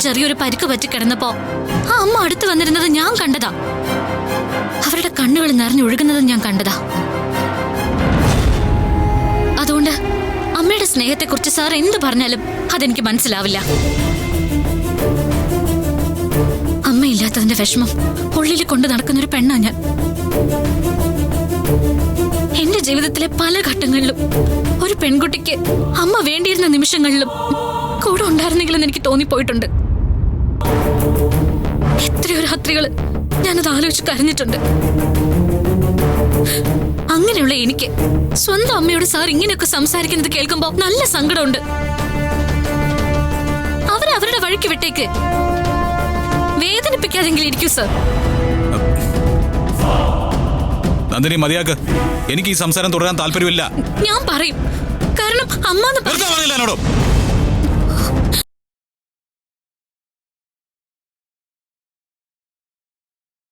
ചെറിയൊരു പരിക്ക് പറ്റി കിടന്നപ്പോ ആ അമ്മ അടുത്ത് വന്നിരുന്നത് ഞാൻ കണ്ടതാ. അവരുടെ കണ്ണുകൾ നിറഞ്ഞൊഴുകുന്നത് ഞാൻ കണ്ടതാ. അതുകൊണ്ട് അമ്മയുടെ സ്നേഹത്തെക്കുറിച്ച് സാർ എന്ത് പറഞ്ഞാലും അതെനിക്ക് മനസ്സിലാവില്ല. അമ്മയില്ലാത്തതിന്റെ വിഷമം ഉള്ളിൽ കൊണ്ട് നടക്കുന്നൊരു പെണ്ണാ ഞാൻ. എന്റെ ജീവിതത്തിലെ പല ഘട്ടങ്ങളിലും ഒരു പെൺകുട്ടിക്ക് അമ്മ വേണ്ടിയിരുന്ന നിമിഷങ്ങളിലും കൂടെ ഉണ്ടായിരുന്നെങ്കിലും എനിക്ക് തോന്നിപ്പോയിട്ടുണ്ട്. എത്രയോ രാത്രികൾ ഞാനത് ആലോചിച്ച് കരഞ്ഞിട്ടുണ്ട്. അങ്ങനെയുള്ള എനിക്ക് സ്വന്തം അമ്മയോട് സാർ ഇങ്ങനെയൊക്കെ സംസാരിക്കുന്നത് കേൾക്കുമ്പോ നല്ല സങ്കടമുണ്ട്. അവരവരുടെ വഴിക്ക് വിട്ടേക്ക്, വേദനിപ്പിക്കാതെങ്കിലും ഇരിക്കൂ സാർ. നന്ദിനി മതിയാക്ക്. എനിക്ക് ഈ സംസാരം തുടരാൻ താല്പര്യമില്ല. ഞാൻ പറയും, കാരണം അമ്മ